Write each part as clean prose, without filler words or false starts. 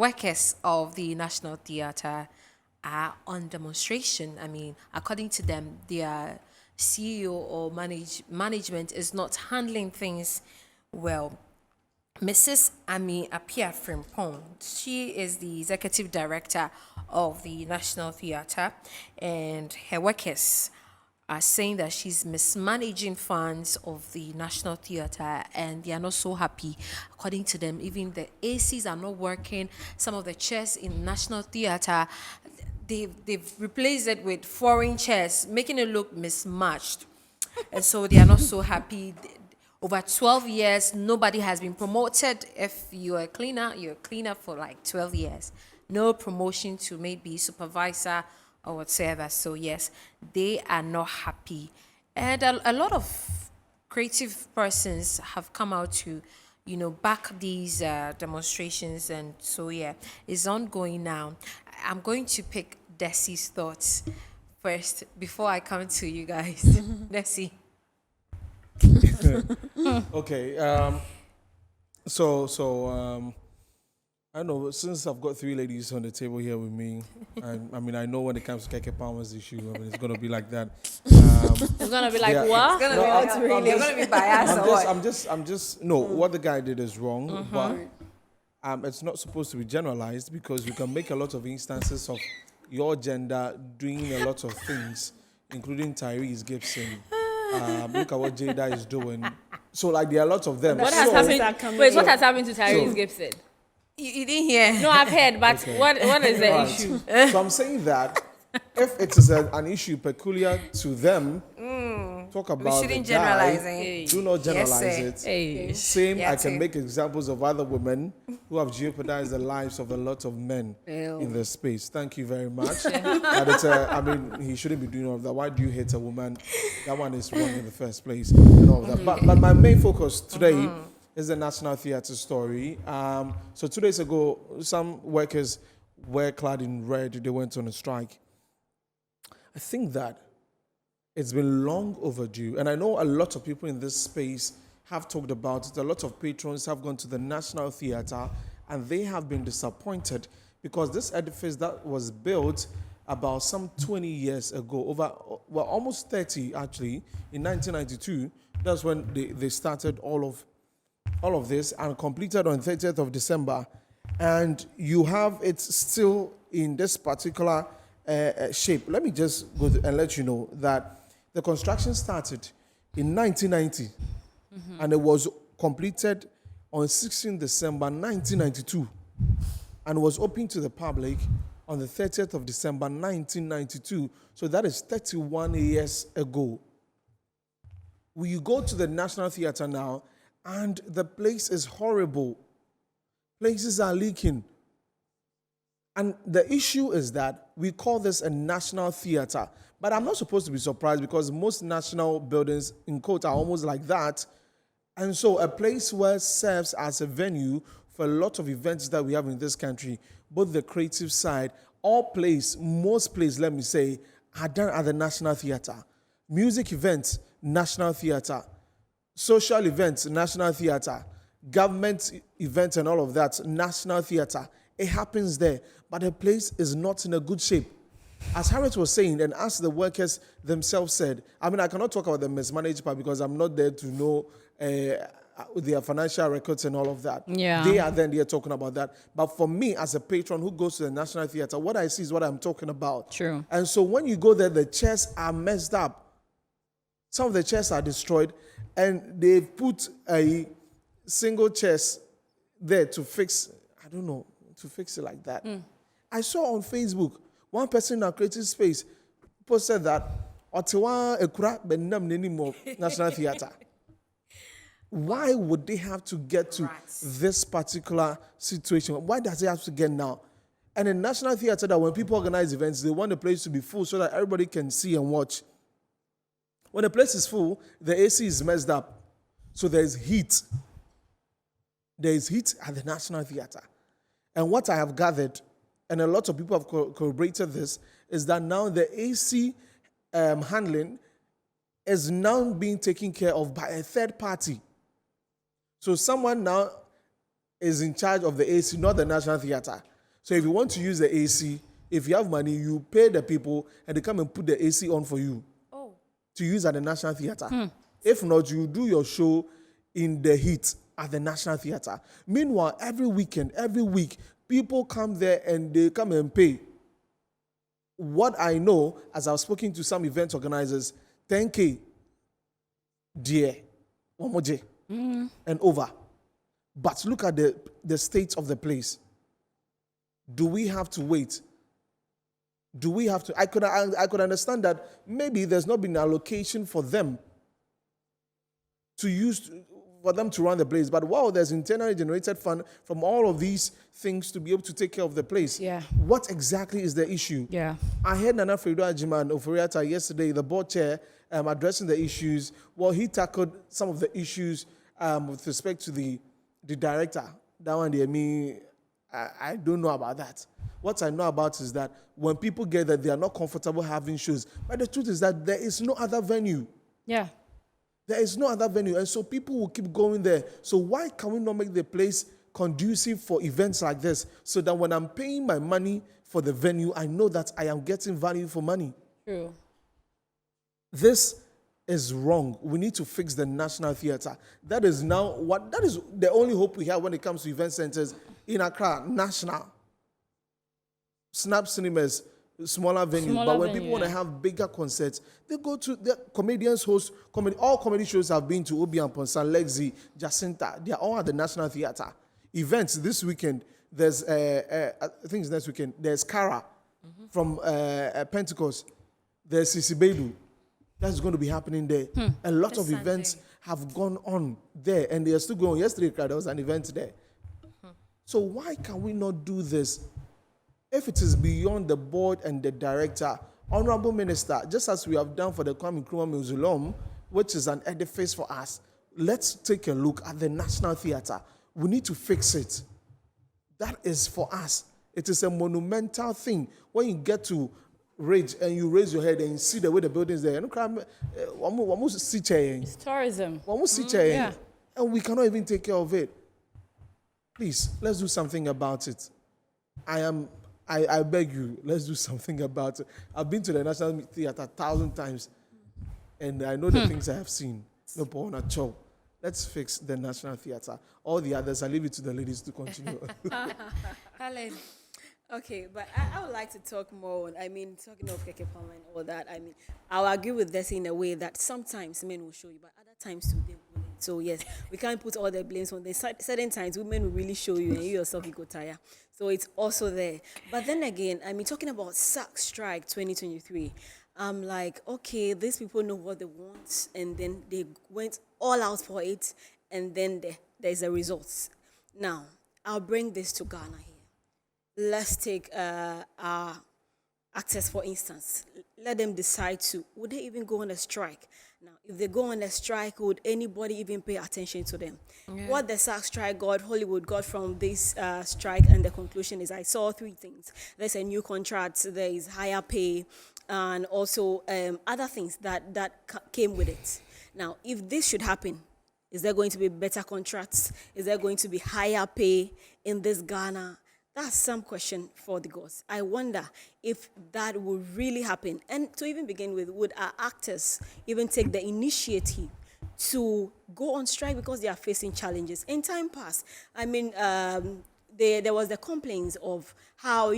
workers of the National Theatre are on demonstration. I mean, according to them, their CEO or management is not handling things well. Mrs. Ami Apia Frimpong, she is the executive director of the National Theatre, and her workers are saying that she's mismanaging funds of the National Theatre and they are not so happy. According to them, even the ACs are not working. Some of the chairs in National Theatre, they've replaced it with foreign chairs, making it look mismatched. And so they are not so happy. Over 12 years, nobody has been promoted. If you're a cleaner for like 12 years. No promotion to maybe supervisor or whatever. So yes, they are not happy. And a lot of creative persons have come out to, back these demonstrations. And so yeah, it's ongoing now. I'm going to pick Desi's thoughts first before I come to you guys. Desi. Okay. I don't know, since I've got three ladies on the table here with me, I know when it comes to Keke Palmer's issue, it's going to be like that. It's going to be like, what? It's going to be you're going to be biased or what? What the guy did is wrong, but it's not supposed to be generalized because you can make a lot of instances of your gender doing a lot of things, including Tyrese Gibson. Look at what Jada is doing. So, there are lots of them. What has happened? Wait, what has happened to Tyrese Gibson? You didn't hear? No, I've heard, but okay. What is the issue? So I'm saying that if it is an issue peculiar to them, talk about we shouldn't generalize it. Do not generalize it. Hey. Same, I can make examples of other women who have jeopardized the lives of a lot of men in the space. Thank you very much. But he shouldn't be doing all of that. Why do you hate a woman? That one is wrong in the first place. And all of that. But my main focus today is the National Theatre story. So 2 days ago, some workers were clad in red. They went on a strike. I think that it's been long overdue. And I know a lot of people in this space have talked about it. A lot of patrons have gone to the National Theatre and they have been disappointed because this edifice that was built about some 20 years ago, almost 30 actually, in 1992, that's when they started all of this and completed on 30th of December. And you have it still in this particular shape. Let me just go and let you know that the construction started in 1990 and it was completed on 16 December 1992 and was open to the public on the 30th of December 1992. So that is 31 years ago. When you go to the National Theatre now, and the place is horrible. Places are leaking. And the issue is that we call this a national theater. But I'm not supposed to be surprised because most national buildings, in quote, are almost like that. And so a place where serves as a venue for a lot of events that we have in this country, both the creative side, most plays, let me say, are done at the National Theatre. Music events, National Theatre. Social events, National Theatre. Government events and all of that, National Theatre. It happens there, but the place is not in a good shape. As Harriet was saying, and as the workers themselves said, I cannot talk about the mismanaged part because I'm not there to know their financial records and all of that. Yeah. They are talking about that. But for me, as a patron who goes to the National Theatre, what I see is what I'm talking about. True. And so when you go there, the chairs are messed up. Some of the chairs are destroyed, and they've put a single chairs there to fix, to fix it like that. I saw on Facebook, one person in our creative space posted that Ottawa Ekura Benam Nenimo National Theatre. Why would they have to get to this particular situation? Why does it have to get now? And in National Theatre, that when people organize events, they want the place to be full so that everybody can see and watch. When the place is full, the AC is messed up. So there's heat. There is heat at the National Theatre. And what I have gathered, and a lot of people have corroborated this, is that now the AC handling is now being taken care of by a third party. So someone now is in charge of the AC, not the National Theatre. So if you want to use the AC, if you have money, you pay the people and they come and put the AC on for you to use at the National Theatre. If not, you do your show in the heat at the National Theatre. Meanwhile, every weekend, every week, people come there and they come and pay. What I know, as I've spoken to some event organizers, 10K, dear, and over. But look at the state of the place. Do we have to wait? Do we have to? I could understand that maybe there's not been allocation for them to use for them to run the place. But wow, there's internally generated fund from all of these things to be able to take care of the place. Yeah. What exactly is the issue? Yeah. I heard Nana Fredo Ajiman of Oforiata yesterday, the board chair, addressing the issues. Well, he tackled some of the issues with respect to the director. That one, I don't know about that. What I know about is that when people get that, they are not comfortable having shows. But the truth is that there is no other venue. Yeah. There is no other venue. And so people will keep going there. So why can we not make the place conducive for events like this so that when I'm paying my money for the venue, I know that I am getting value for money? True. This is wrong. We need to fix the National Theatre. That is the only hope we have when it comes to event centers in Accra, national. Snap cinemas, smaller venues. But when people want to have bigger concerts, they go to the comedians host comedy. All comedy shows have been to Obi and Ponsan, Lexi, Jacinta. They are all at the National Theatre. Events this weekend. There's I think it's next weekend. There's Kara from Pentecost. There's Sisibedu. That's going to be happening there. A lot of events have gone on there, and they are still going. Yesterday, there was an event there. So why can we not do this? If it is beyond the board and the director, Honorable Minister, just as we have done for the Kwame Nkrumah Mausoleum, which is an edifice for us, let's take a look at the National Theatre. We need to fix it. That is for us. It is a monumental thing. When you get to Ridge and you raise your head and you see the way the building is there, It's tourism. Yeah. And we cannot even take care of it. Please, let's do something about it. I beg you, let's do something about it. I've been to the National Theatre 1,000 times, and I know the things I have seen. No problem at all. Let's fix the National Theatre. All the others, I leave it to the ladies to continue. Helen. Okay, but I would like to talk more on, talking of Keke Palmer and all that. I'll agree with this in a way that sometimes men will show you, but other times too, they won't. So yes, we can't put all the blames on them. Certain times, women will really show you, and you yourself, you go tire. So it's also there. But then again, talking about SAC strike 2023, I'm like, okay, these people know what they want, and then they went all out for it, and then there's a result. Now, I'll bring this to Ghana here. Let's take our actors, for instance. Let them decide would they even go on a strike? Now, if they go on a strike, would anybody even pay attention to them? Yeah. What the SAG strike Hollywood got from this strike, and the conclusion is I saw three things. There's a new contract, there is higher pay, and also other things that came with it. Now, if this should happen, is there going to be better contracts? Is there going to be higher pay in this Ghana? That's some question for the gods. I wonder if that will really happen. And to even begin with, would our actors even take the initiative to go on strike because they are facing challenges? In time past, there was the complaints of how,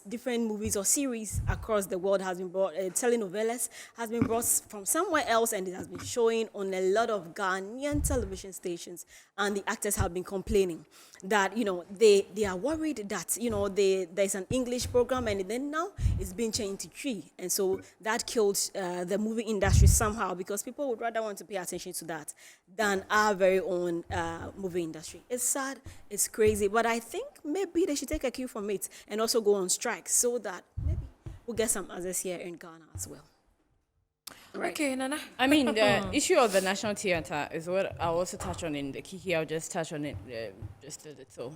different movies or series across the world has been brought, telenovelas has been brought from somewhere else, and it has been showing on a lot of Ghanaian television stations, and the actors have been complaining that, they are worried that, there's an English program, and then now it's been changed to Tree, and so that killed the movie industry somehow, because people would rather want to pay attention to that than our very own movie industry. It's sad, it's crazy, but I think maybe they should take a cue from it and also go on strike so that maybe we'll get some others here in Ghana as well. Right. Okay, Nana. The issue of the National Theatre is what I'll also touch on in the Kiki. I'll just touch on it just a little.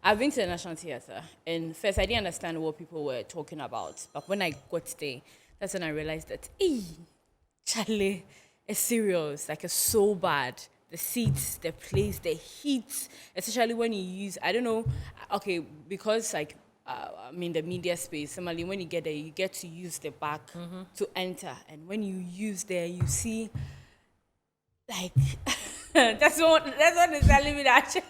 I've been to the National Theatre, and first I didn't understand what people were talking about. But when I got there, that's when I realized that, Charlie, it's serious. Like, it's so bad. The seats, the place, the heat, especially when you use, I don't know, okay, because I mean, the media space. Similarly, when you get there, you get to use the back to enter, and when you use there, you see, like, that's what is telling me actually.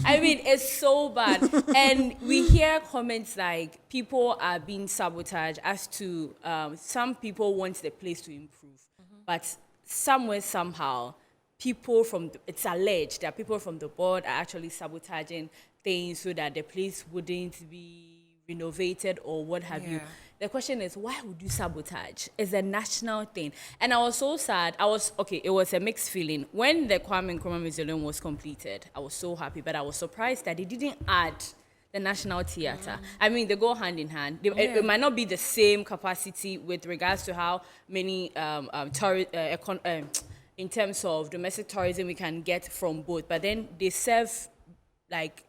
I mean, it's so bad, and we hear comments like people are being sabotaged as to some people want the place to improve, but somewhere somehow people it's alleged that people from the board are actually sabotaging things so that the place wouldn't be renovated or what have you. The question is, why would you sabotage? It's a national thing. And I was so sad. It was a mixed feeling. When the Kwame Nkrumah Museum was completed, I was so happy, but I was surprised that they didn't add the National Theatre. I mean, they go hand in hand. It might not be the same capacity with regards to how many in terms of domestic tourism we can get from both, but then they serve like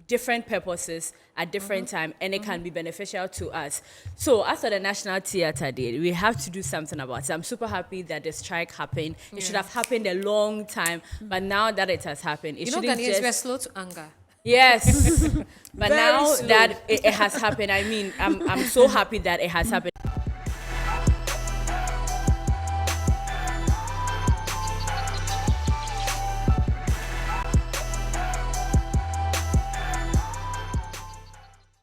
different purposes at different time, and it can be beneficial to us. So after the National Theatre did, we have to do something about it. I'm super happy that the strike happened. It should have happened a long time, but now that it has happened, it shouldn't Ghanaians just... were slow to anger. Yes, but Very now slow. that it has happened, I mean, I'm so happy that it has happened.